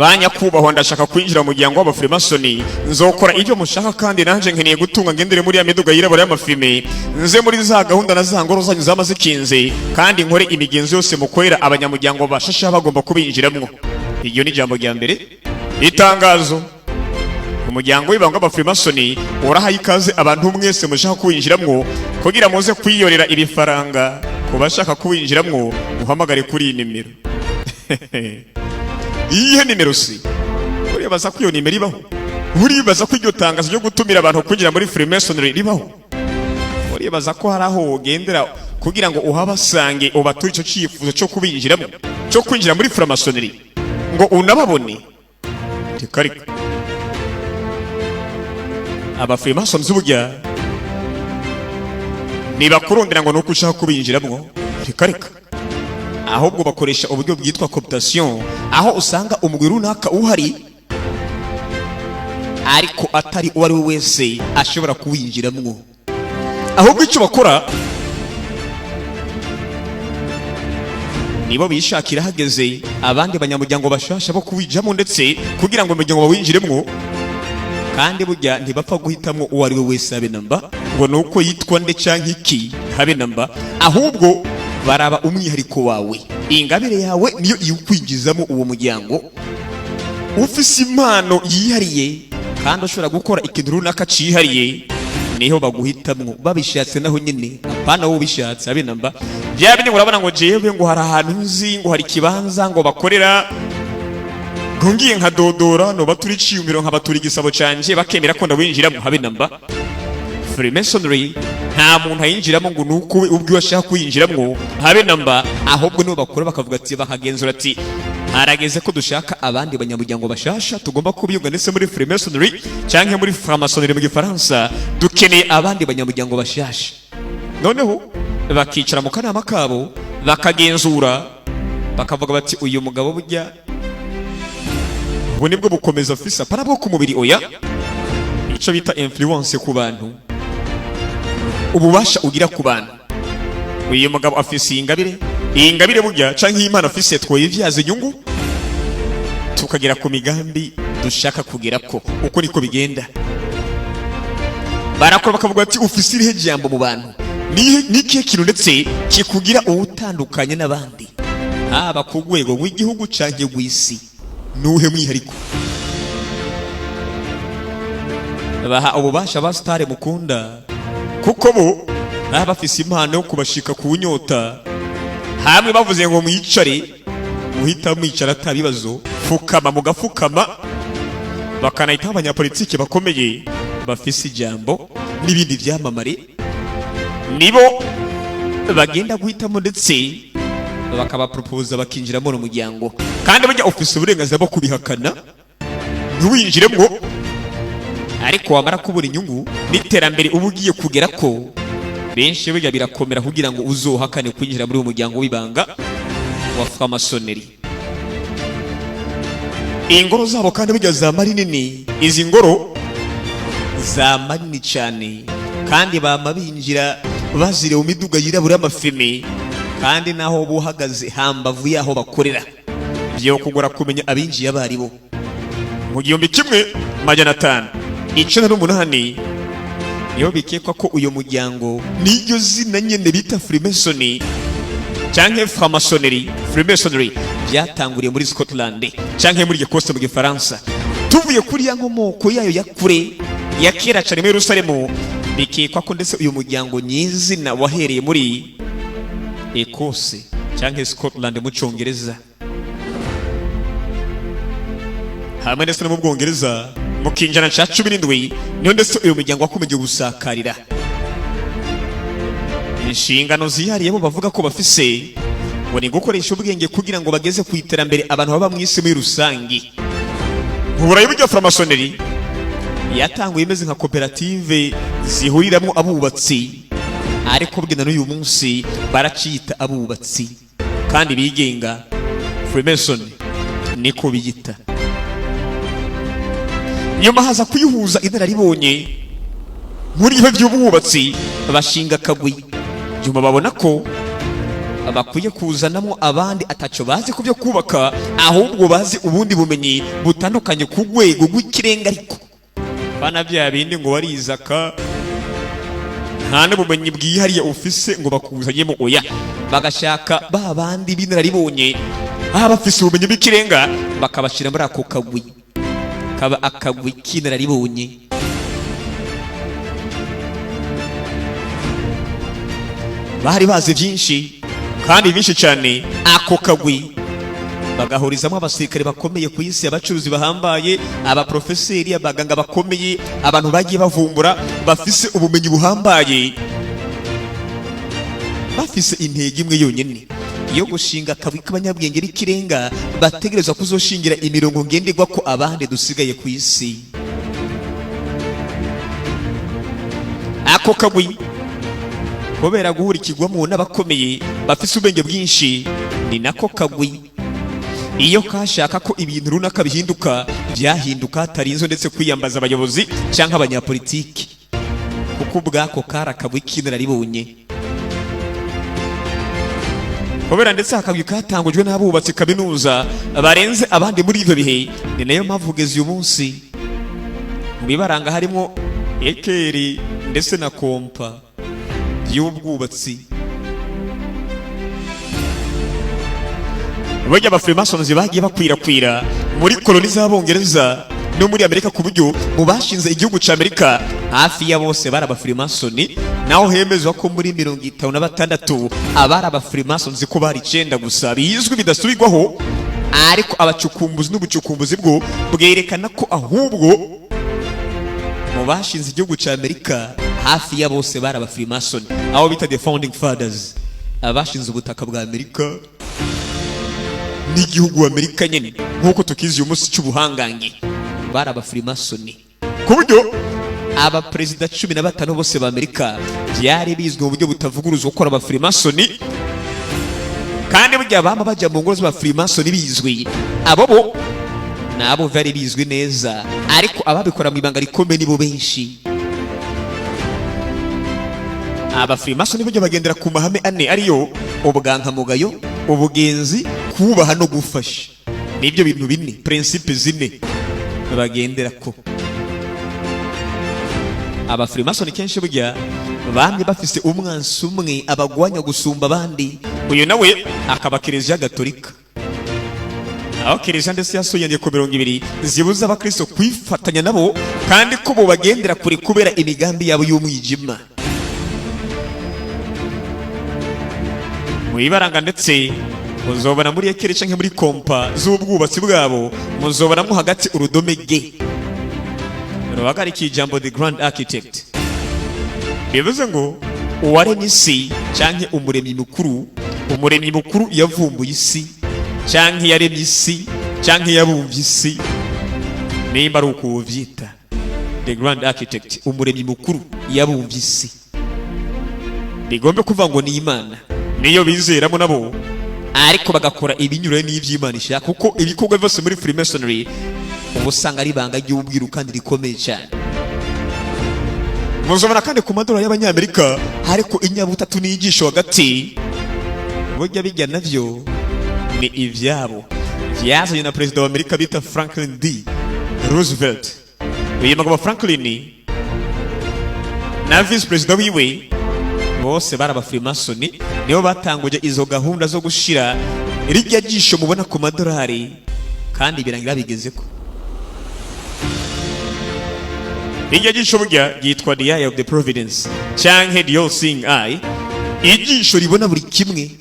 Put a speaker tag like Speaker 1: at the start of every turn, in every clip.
Speaker 1: banyakubahwa ndashaka kwinjira mu muryango w'abafreemasoni nzokora ibyo mushaka kandi nanje nkeneye gutunga ngendere muri ya miduga yirabura y'amafime nze muri za gahunda na za ngoro zanyu zamaze kinze kandi nkore imigenzo yose mukorera abanyamuryango bashasha bagomba kubinjiramwo. Iryo ni jambo rya mbere. Itangazo: umuryango w'ibanga w'abafreemasoni urahaye ikaze abantu mwese mushaka kuwinjiramwo kugira muze kwiyorera ibifaranga kubashaka kuwinjiramwo uhamagare kuri iyi nimero. Iyihe nimero si? Uribaza ko iyo nimero ibaho? Uribaza ko iryo tangazo ryo gutumira abantu kwinjira muri Freemasonry ribaho? Uribaza ko hari aho ugendera kugira ngo uhabasange ubature icyo cyifuzo cyo kubinjiramo cyo kwinjira muri Freemasonry ngo unababone? Tikarika aba Freemasons burya nibakurondera ngo nuko ushaka kubinjiramo. Tikarika ahubwo bakoresha uburyo bwitwa cooptation, aho usanga umugwi runaka uhari ariko atari uwari we wese ashobora kuwinjiramwo. Ahubwo icyo bakora nibo bishakira hageze abandi banyamuryango bashasha bo kuwijamo ndetse kugira ngo umuryango bawinjiremwo, kandi burya ntibapfa guhitamo uwo ari we wese habe namba ngo nuko yitwa nde canke iki habe namba, ahubwo baraba umwihariko wawe. Ingabire yawe niyo ikwinjizamo uwo muryango. Ufise impano yihariye kandi ushobora gukora ikintu runaka cihariye niho baguhitamwo babishatse naho nyine, apana wowe bishatse habe namba. Bya bindi urabona ngo jewe ngo hari ahantu nzi ngo hari kibanza ngo bakorera ngiye nka dodora no baturi ciyumiro nka baturi gisabo canje bakemera ko ndawinjiramo habe namba. Freemasonry nta muntu ayinjiramo ngo nuko ubwo washaka kuyinjiramo habe namba, ahubwo no bakora bakavuga ati bakagenzura ati harageze ko dushaka abandi banyamuryango bashasha tugomba kubiyunga ndetse muri Freemasonry cyangwa muri Freemasonry mu Gifaransa dukeneye abandi banyamuryango bashasha. Noneho bakicara mu kanama kabo bakagenzura bakavuga bati uyu mugabo burya ubu nibwo bukomeza afisa parabwo ku mubiri oya, icyo bita influence ku bantu, ububasha ugira ku bantu. Uyu mugabo afise iyi ngabire burya canke imana afise twoyivyaza inyungu tukagera ku migambi dushaka kugerako. Uko niko bigenda. Barakora bakavuga ati ufise irihe jambo mu bantu, nikihe kintu ndetse kikugira ubutandukanye n'abandi, haba ku rwego rw'igihugu canke rw'isi, nuhe mwihariko. Baha ububasha ba star mukunda kuko bo baba bafise impano yo kubashika ku nyota. Hamwe bavuze ngo mwicare muhita mwicara atabibazo, fukama mugafukama. Bakanayita abanyapolitiki bakomeye bafise ijambo n'ibindi byamamare nibo bagenda guhitamo ndetse bakabapropose bakinjiramo mu muryango, kandi burya ufise uburenganzira bwo kubihakana ntiwinjiremwo, ariko wamara kubura inyungu n'iterambere uba ugiye kugera ko benshi burya birakomera kugira ngo uzohakane kwinjira muri uwo muryango w'ibanga wa Freemasonry. Ingoro zabo kandi burya za marinini, izi ngoro za manini cyane kandi bama binjira bazire mu miduga yirabura y'amafime, kandi naho buhagaze hambavu yaho bakorera byo kugura kumenya abinjiye abaribo. Mu 1598 niho bikekwa ko uyu muryango niryo zina nyene bita Freemasonry canke Freemasonry byatanguriye muri Scotland canke muri Ecosse mu Gifaransa. Tuvuye kuri ya nkomoko yayo ya kure ya kera cyane muri Yerusalemu, bikekwa ko ndetse uyu muryango nyizina wahereye muri Ecosse canke Scotland mu Cyongereza, hamwe ndetse no mu Bwongereza mu kinjana ca 17 niho ndetse uyu muryango wakomeje gusakarira. Inshingano zihariye bo bavuga ko bafise ngo ni gukoresha ubwenge kugira ngo bageze ku iterambere abantu baba mwisi muri rusangi. Uburayi bwa Freemasonry yatanguye imeze nka koperative zihuriramo abubatsi, ariko bwina n'uyu munsi baracita abubatsi kandi bigenga. Freemason niko biyita. Nyuma haza kuyuhuza inararibonye muri ibihe by'ububatsi bashinga kagwi. Nyuma babona ko bakwiye kuzanamo abandi ataco bazi kubyo kubaka, ahubwo bazi ubundi bumenyi butandukanye ku rwego rw'ikirenga. Ariko bana bya bindi ngo warizaka nta n'ubumenyi bwihariye ufise ngo bakuzanyemo, oya, bagashaka ba bandi b'inararibonye bafise ubumenyi bw'ikirenga bakabashira muri ako kagwi, kaba akagwi k'inararibonye. Bari bazi byinshi kandi byinshi cyane. Ako kagwi bagahurizamo abasirikare bakomeye ku isi, abacuruzi bahambaye, abaprofeseri, abaganga bakomeye, abantu bagiye bavumbura bafise ubumenyi buhambaye, bafise intego imwe yonyine iyo gushinga akagwi k'abanyabwenge n'ikirenga bategerezwa kuzoshingira imirongo ngenderwa ko abandi dusigaye ku isi. Ako kagwi kubera guhurikirwamo n'abakomeye bafise ubwenge bwinshi, ni nako kagwi iyo kashaka ko ibintu runaka bihinduka, byahinduka hatarinze ndetse kwiyambaza abayobozi cyangwa abanyapolitiki, kuko ubwako kari akagwi k'inararibonye. Kubera ndetse akagwi katangujwe n'abubatsi kaminuza barenze abandi muri ivyo bihe, ni nayo mpamvu kugeza uyu munsi mu bibaranga harimo ekeri ndetse na kompa y'ubwubatsi. Burya abafreemasons bagiye bakwirakwira muri koloni z'abongereza no muri Amerika, ku buryo mu bashinze igihugu cy'Amerika hafi ya bose bari abafreemasoni, naho hemezwa ko muri 56 abari abafreemasons ko bari 9 gusa bizwi bidasubirwaho. Ariko abacukumbuzi n'ubucukumbuzi bwo bwerekana ko ahubwo mu bashinze igihugu cy'Amerika hafi ya bose bari abafreemasoni, aho bita the founding fathers, abashinze ubutaka bwa Amerika n'igihugu Amerika nyene nkuko tukizi uyu munsi cy'ubuhangange, bari abafreemasoni, ku buryo aba president 15 bose ba Amerika byari bizwi mu buryo butavuguruzwa ko ari abafreemasoni. Kandi burya bama bajya mu ngo z'abafreemasoni bizwi, abo bo nabo bari bizwi neza, ariko ababikora mu ibanga rikomeye nibo benshi. Abafreemasoni burya bagendera ku mahame ane, ariyo ubwankamugayo, ubugenzi, kubaha no gufasha. Nibyo bintu bine, principe zine bagendera ko. Abafreemasoni kenshi burya bamwe bafise umwansi umwe abagwanya gusumba abandi, uyu nawe akaba Kiliziya Gatolika. Aho Kiliziya ndetse yasoyanye ku 200 zibuza abakristo kwifatanya nabo, kandi ko bo bagendera kure kubera imigambi yabo y'umwijima. Muyibaranga ndetse muzobana muri ekere canke muri kompa z'ubwubatsi bwabo, muzobanamo hagati urudome G ruhagarika ijambo the grand architect. Bivuze ngo uwaremye isi canke umuremyi mukuru yavumbuye isi canke yaremye isi canke yabumvye isi, nimba ari uko uvyita the grand architect, umuremyi mukuru yabumvye isi, bigombe kuvuga ngo ni Imana, niyo bizeramo nabo, ariko bagakora ibinyuranye n'ivy'Imana ishaka, kuko ibikorwa byose muri Freemasonry ubusanga ari banga ry'ubwiru kandi rikomeye cyane. Muzobona kandi ku madolari y'abanyamerika hariko inyabutatu n'igisho hagati, burya bijya navyo ni ivyabo vyazanye na president wa Amerika bita Franklin D. Roosevelt. Uyu mugabo Franklin na vice president wiwe bose bari abafreemasoni, nibo batanguje izo gahunda zo gushira rijya gisho mubona ku madolari, kandi birangira bigezeko. Rijya gisho burya yitwa the eye of the providence canke the all seeing eye, ijisho ribona buri kimwe,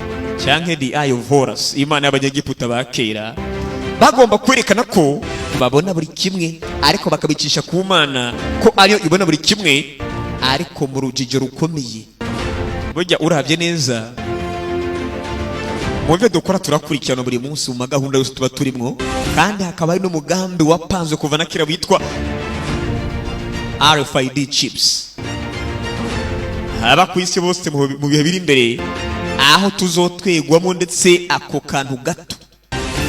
Speaker 1: canke the eye of Horus, Imana y'abanyegiputa bakera bagomba kwerekana ko babona buri kimwe, ariko bakabicisha ku Mana ko ariyo ibona buri kimwe, ariko mu rujijo rukomeye. Burya uravye neza mu byo dukora turakurikirana buri munsi mu magahunda yose tuba turimwo, kandi hakaba ari n'umugambi wapanzwe kuva na kera witwa RFID chips. Aba ku isi bose mu bihe biri imbere aho tuzotwegwamo, ndetse ako kantu gato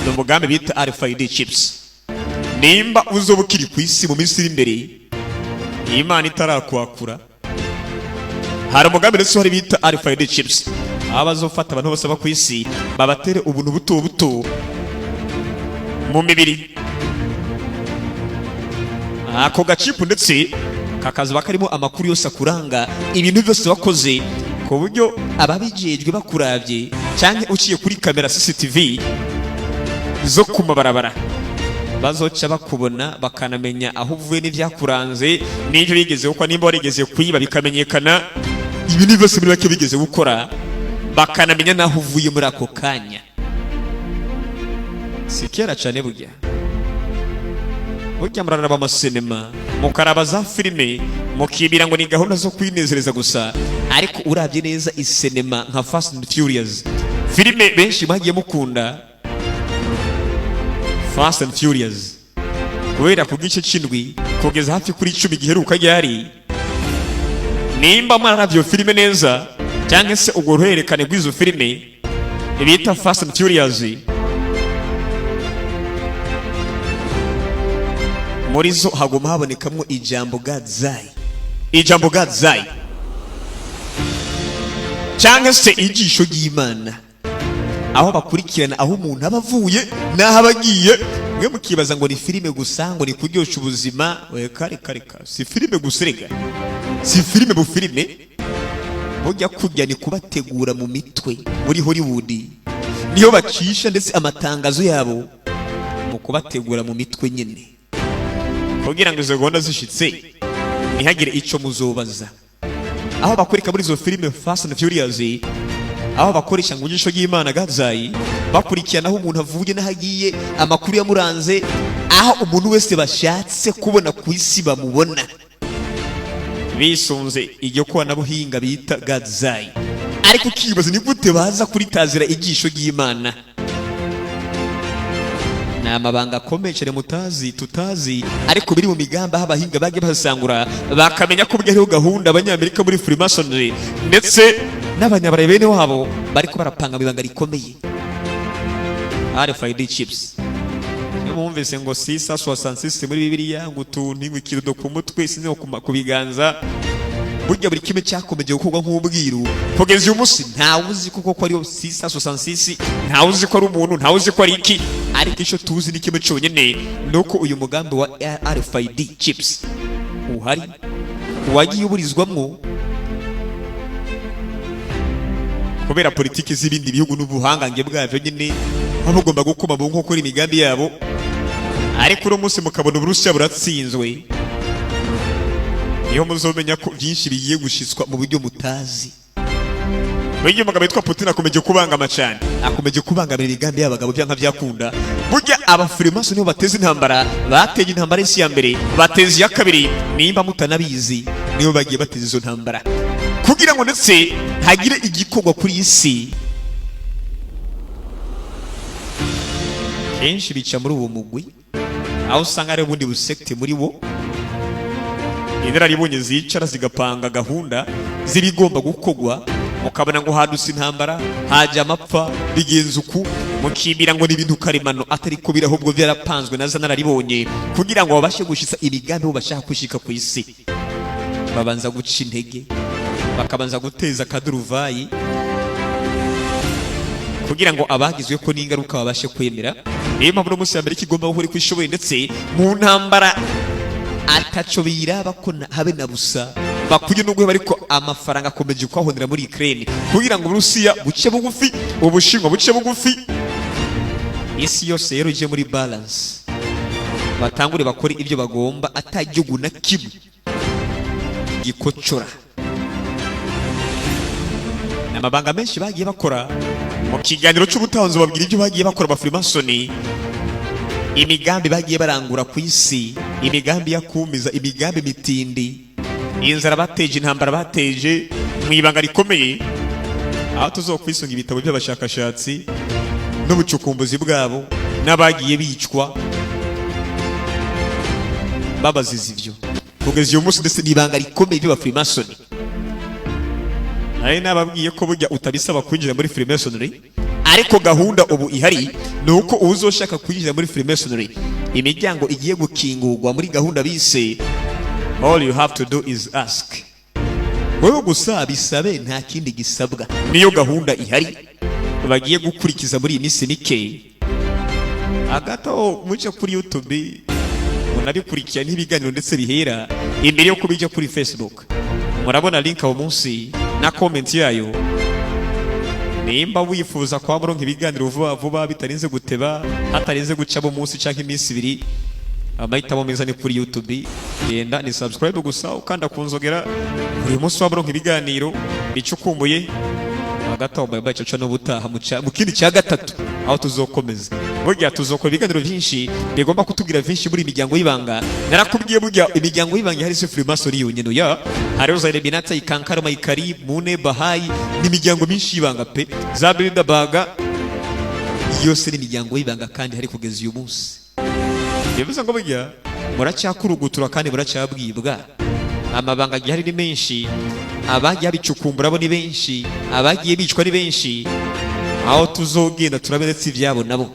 Speaker 1: n'umugambi bita RFID chips. Nimba uzobukiri ku isi mu minsi iri imbere, Imana itarakwakura, hari umugambi ndetse hari bita RFID chips, abazofata abantu bose bakwisi babatere ubuntu buto buto mu mibiri. Ako gacipu ndetse kakazuba karimo amakuru yose akuranga ibintu byose wakoze, ku buryo ababijejwe bakuravye cyangwa uciye kuri kamera CCTV zo ku mabarabara bazoca bakubona bakanamenya aho uvuye n'ivyakuranze n'ivyo bigeze uko nimba warigeze kwiba bikamenyekana. Ibintu byose muri bake bigeze gukora bakanamenya naho uvuye muri ako kanya. Sikera cyane burya muraraba amasinema mukaraba za filime mukibira ngo ni gahunda zo kwinezereza gusa, ariko urabye neza isinema nka Fast and Furious, filime benshi bagiye mukunda Fast and Furious kubera ku gice cy'indwi kugeza hafi kuri 10 giheruka ryari. Nimba mwaravyo filime neza cyangwa se ubwo ruherekane rw'izo filime bita Fast and Furious, muri zo hagoma habonekamo ijambo gadzai, ijambo gadzai cyangwa se ijisho ry'Imana, aho bakurikirana aho umuntu abavuye naho abagiye. Mwe mukibaza ngo ni filime gusa, ngo ni kuryosha ubuzima. Kare si filime gusirega, si filime bu filime bujya kujya ni kubategura mu mitwe. Muri Hollywood niyo bacisha ndetse amatangazo yabo mu kubategura mu mitwe nyine, kugira ngo izo gahunda zishitse ntihagire ico muzobaza. Aho bakoreka muri izo filime Fast and Furious, aho bakoresha ngo ijisho ry'Imana gadzai, bakurikirana aho umuntu avuye n'ahagiye, amakuru yamuranze, aho umuntu wese bashatse kubona ku isi bamubona, bisunze iryo koranabuhinga bita gadzai. Ariko kibaza ni gute baza kuritazira ijisho ry'Imana? Na mabanga akomeye cyane mutazi tutazi, ariko biri mu migamba aho abahinga bagiye basangura bakamenya ko bwariho gahunda abanyamerika muri Freemasonry ndetse n'abanyabarayi bene wabo bariko barapanga mibanga rikomeye. RFID chips mwumvise ngo 666 muri Bibiliya ngo utuntu ngwikirudo ku mutwe sinze ku biganza. Burya buri kimwe cyakomeje gukorwa nk'ubwiru kugeza uyu munsi ntawe uzi kuko ko ari 666, ntawe uzi ko ari umuntu, ntawe uzi ko ari iki. Ariko icyo tuzi ni kimwe cyonyine, nuko uyu mugambi wa RFID chips uhari wagiye uburizwamwo kubera politiki z'ibindi bihugu n'ubuhangange bwavyo nyine, aho bagomba gukoma mu nkokora imigambi yabo. Ariko uno munsi mukabona Uburusiya buratsinzwe, niyo muzomenya ko byinshi bigiye gushitswa mu buryo mutazi. Burya umugabo yitwa Putin akomeje kubangama cyane, akomeje kubangamira imigambi y'abagabo byanka byakunda. Burya aba Freemason nibo bateza intambara, bateje intambara y'isi ya mbere, bateza iya kabiri. Nimba mutanabizi nibo bagiye bateza izo ntambara kugira ngo ndetse hagire igikorwa kuri isi. Kenshi bica muri uwo mugwi, aho usanga ari ubundi busekte muri bo, inararibonye zicara zigapanga gahunda zibigomba gukogwa, mukabona ngo haduse intambara, haje amapfa, bigenza uku, mukibira ngo ni ibintu karemano atari ko birahubwo byarapanzwe na zanararibonye kugira ngo babashe gushitsa imigambi bo bashaka kushika ku isi. Babanza guca intege, bakabanza guteza kaduruvayi kugira ngo abagizwe ko n'ingaruka babashe kwemera. Niyo mpamvu n'umunsi wa mbere kigomba guhora kwishoboye ndetse mu ntambara ataco biraba ko habe na busa bakuye n'ubwo bariko amafaranga akomeje kwahondera muri Ukraine kugira ngo Uburusiya buce bugufi, Ubushinwa buce bugufi, isi yose rero ije muri balance, batangure bakore ibyo bagomba atagihugu na kimwe gikocora. Amabanga menshi bagiye bakora mu kiganiro cy'ubutanzi, babwira ibyo bagiye bakora ba Freemason, imigambi bagiye barangura ku isi, imigambi yakumiza, imigambi mitindi, inzara bateje, intambara bateje mu ibanga rikomeye. Aho tuzokwisunga ibitabo by'abashakashatsi n'ubucukumbuzi bwabo n'abagiye bicwa babaziza ivyo kugeza uyu munsi, ndetse n'ibanga rikomeye by'aba Freemason. Ari nababwiye ko burya utabisaba kwinjira muri Freemasonry, ariko gahunda ubu ihari nuko uzoshaka kwinjira muri Freemasonry imiryango igiye gukingurwa muri gahunda bise all you have to do is ask. wowe gusa bisabe nta kindi gisabwa niyo gahunda ihari bagiye gukurikiza muri iyi minsi mike agato muce kuri YouTube munabikurikira n'ibiganiro ndetse bihera imbere yo kubijya kuri Facebook murabona link aho munsi na comment yayo nimba wifuza kwa muronka ibiganiro vuba bitarinze guteba hatarinze guca bo munsi cyangwa iminsi ibiri amahitamo meza ni kuri YouTube genda ni subscribe gusa ukanda kunzogera buri munsi wa muronka ibiganiro bicukumbuye agataho bye cyo no butaha mu kindi cya gatatu aho tuzokomeza burya tuzokora ibiganiro byinshi bigomba kutubwira byinshi muri imiryango y'ibanga narakubwiye burya imiryango y'ibanga hari se Freemasonry yonyine ya hari uzayire binatsa ikankara mayikari mune bahayi n'imiryango myinshi y'ibanga pe za Bildabaga yose ni imiryango y'ibanga kandi hari kugeza uyu munsi bivuze ngo burya muracyakurugutura kandi muracyabwibwa amabanga gihari ni menshi abagiye bicukumbura bo ni benshi abagiye bicwa ni benshi aho tuzogenda turabere ibyabo nabo